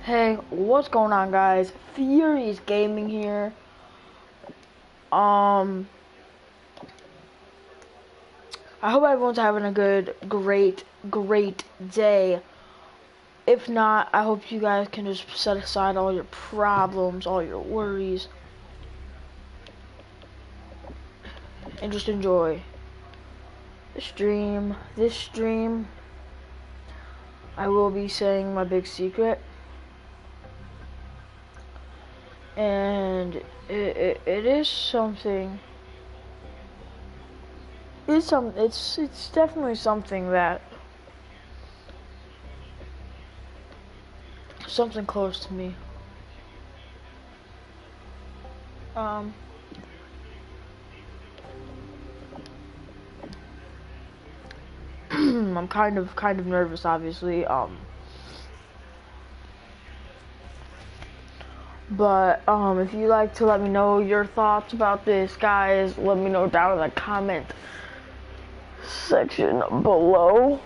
Hey, what's going on, guys? Furious Gaming here. I hope everyone's having a good, great day. If not, I hope you guys can just set aside all your problems, all your worries, and just enjoy the stream. This stream, I will be saying my big secret. And it is something. It's definitely something that something close to me. I'm kind of nervous, obviously. But if you'd like to let me know your thoughts about this, guys, let me know down in the comment section below.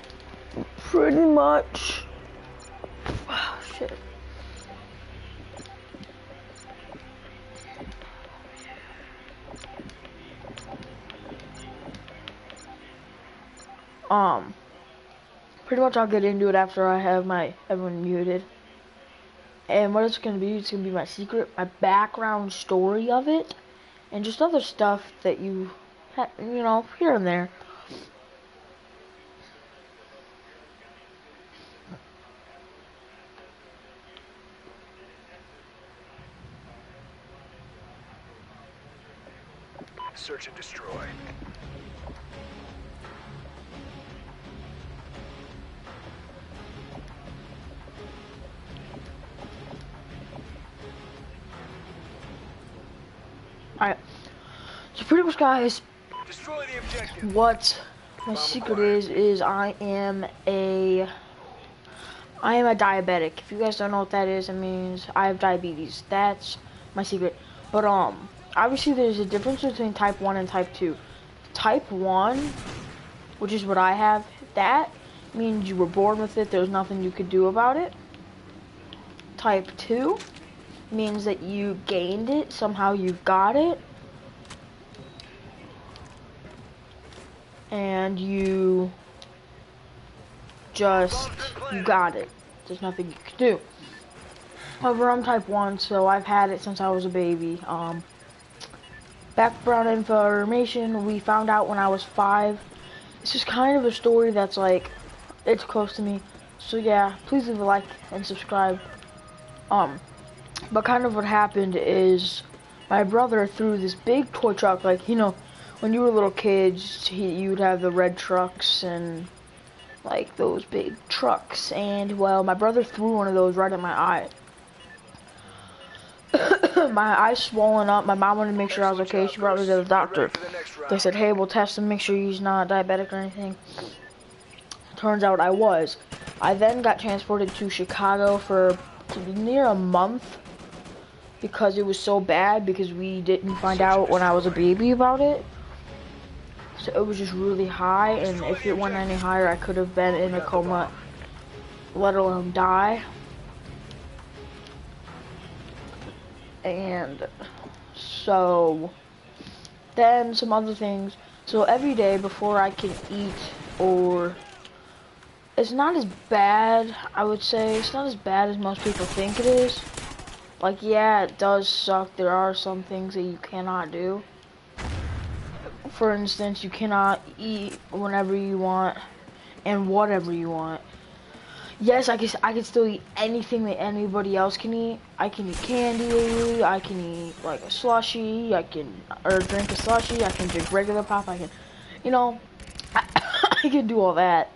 Pretty much. Oh, shit. Pretty much I'll get into it after I have everyone muted. And what it's gonna be my secret, my background story of it, and just other stuff that you know, here and there. Search and destroy. Alright. So pretty much, guys, Destroy the objective. what my secret is I am a diabetic. If you guys don't know what that is, it means I have diabetes. That's my secret. But obviously there's a difference between type 1 and type 2. Type 1, which is what I have, that means you were born with it, there's nothing you could do about it. Type 2 means that you gained it, somehow you got it, and you got it. There's nothing you can do. However, I'm type 1, so I've had it since I was a baby. Background information, we found out when I was 5. This is kind of a story that's like, it's close to me. So yeah, please leave a like and subscribe. But kind of what happened is my brother threw this big toy truck, like, you know, when you were little kids, you'd have the red trucks and like those big trucks, and well, my brother threw one of those right at my eye. My eye's swollen up. My mom wanted to make sure I was okay. She brought me to the doctor. They said, hey, we'll test him, make sure he's not diabetic or anything. Turns out I was. I then got transported to Chicago for near a month because it was so bad, because we didn't find out when I was a baby about it. So it was just really high, and if it went any higher, I could have been in a coma, let alone die. And so then some other things. So every day before I can eat, or it's not as bad, I would say. It's not as bad as most people think it is. Like, yeah, it does suck. There are some things that you cannot do. For instance, you cannot eat whenever you want and whatever you want. Yes, I can still eat anything that anybody else can eat. I can eat candy, I can eat like a slushie, or drink a slushie, I can drink regular pop, I can, you know, I can do all that.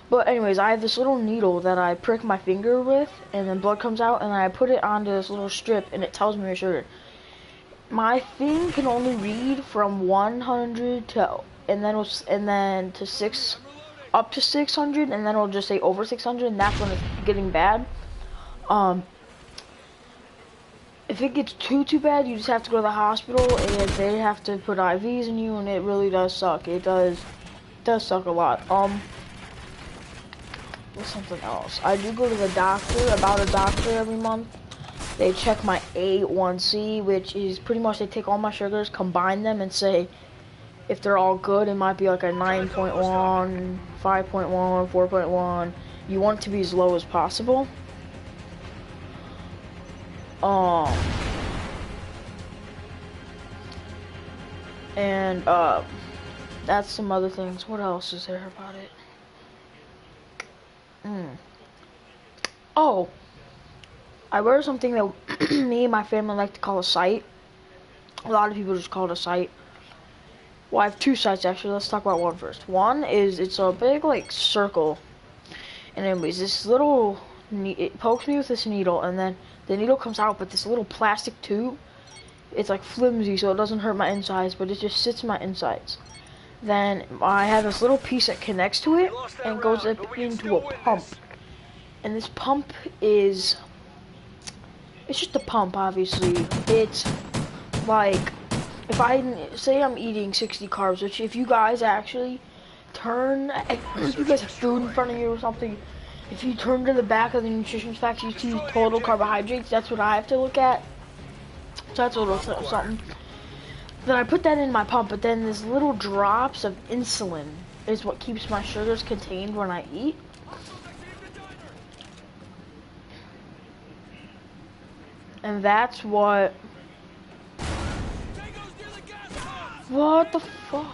But anyways, I have this little needle that I prick my finger with, and then blood comes out, and I put it onto this little strip, and it tells me my sugar. My thing can only read from 100 to, and then to 6, up to 600, and then it'll just say over 600, and that's when it's getting bad. If it gets too bad, you just have to go to the hospital, and they have to put IVs in you, and it really does suck. It does suck a lot. what's something else? I do go to the doctor, about a doctor every month. They check my A1C, which is pretty much they take all my sugars, combine them, and say if they're all good. It might be like a 9.1, 5.1, 4.1. You want it to be as low as possible. And that's some other things. What else is there about it? Oh, I wear something that me and my family like to call a sight. A lot of people just call it a sight. Well, I have two sights actually. Let's talk about one first. One is it's a big like circle, and anyways, this little it pokes me with this needle, and then the needle comes out, but this little plastic tube, it's like flimsy, so it doesn't hurt my insides, but it just sits in my insides. Then I have this little piece that connects to it and goes up into a pump. And this pump is, it's just a pump, obviously. It's like, if I say I'm eating 60 carbs, which if you guys actually turn, if you guys have food in front of you or something, if you turn to the back of the nutrition facts, you see total carbohydrates. That's what I have to look at. So that's a little something. Then I put that in my pump, but then this little drops of insulin is what keeps my sugars contained when I eat. And that's what the fuck?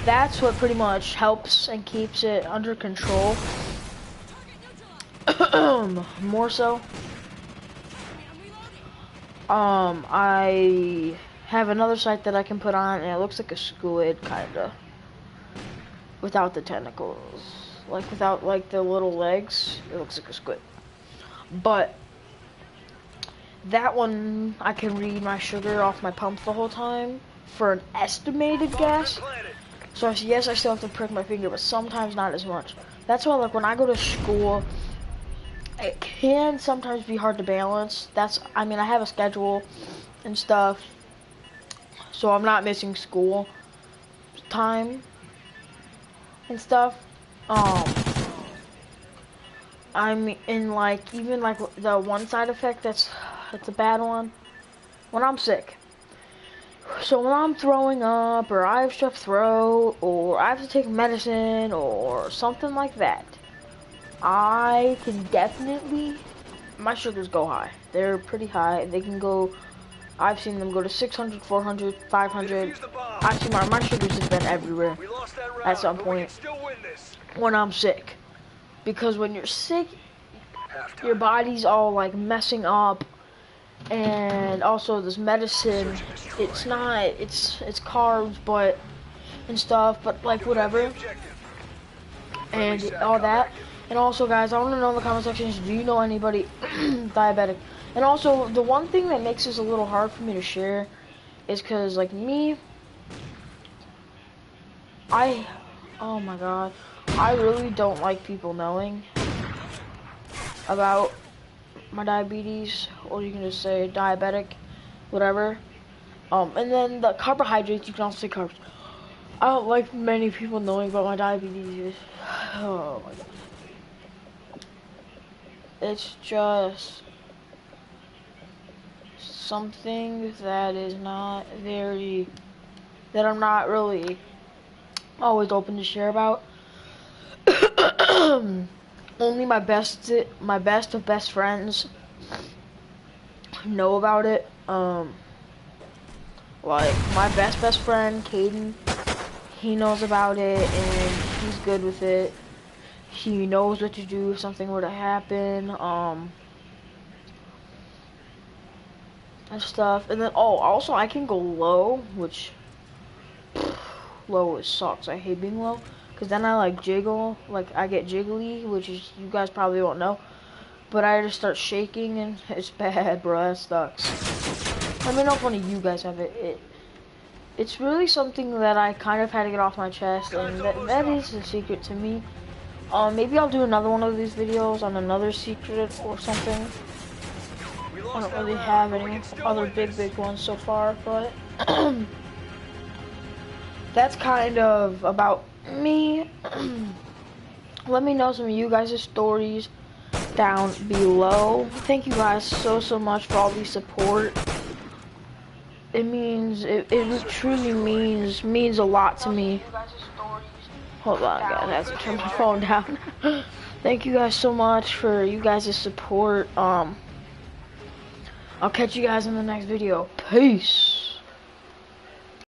That's what pretty much helps and keeps it under control. More so. I have another sight that I can put on, and it looks like a squid, kinda. Without the tentacles. Like, without, like, the little legs. It looks like a squid. But that one, I can read my sugar off my pump the whole time for an estimated guess. So yes, I still have to prick my finger, but sometimes not as much. That's why, like, when I go to school, it can sometimes be hard to balance. I mean, I have a schedule and stuff, so I'm not missing school time and stuff. I'm in, like, even like the one side effect that's a bad one, when I'm sick. So when I'm throwing up, or I have strep throat, or I have to take medicine, or something like that, I can definitely, my sugars go high. They're pretty high. They can go, I've seen them go to 600, 400, 500. I've seen my sugars have been everywhere at some point when I'm sick. Because when you're sick, your body's all like messing up. And also this medicine, it's carbs, but, and stuff, but like whatever. And all that. And also, guys, I want to know in the comment section, do you know anybody diabetic? And also, the one thing that makes this a little hard for me to share is because, like, me, oh my god, I really don't like people knowing about my diabetes, or you can just say diabetic, whatever. And then the carbohydrates, you can also say carbs. I don't like many people knowing about my diabetes. Oh my god. It's just something that is not that I'm not really always open to share about. Only my best of best friends know about it. Like my best friend, Caden, he knows about it and he's good with it. He knows what to do if something were to happen, and stuff. And then, also I can go low, which, low sucks. I hate being low, because then I like jiggle, like I get jiggly, which is, you guys probably won't know, but I just start shaking and it's bad, bro, that sucks. Let me know if one of you guys have it. It's really something that I kind of had to get off my chest, and that is a secret to me. Maybe I'll do another one of these videos on another secret or something. I don't really have any other big ones so far, but that's kind of about me. let me know some of you guys' stories down below. Thank you guys so much for all the support. It means, it truly means a lot to me. Hold on guys, I have to turn my phone down. Thank you guys so much for you guys' support. I'll catch you guys in the next video. Peace.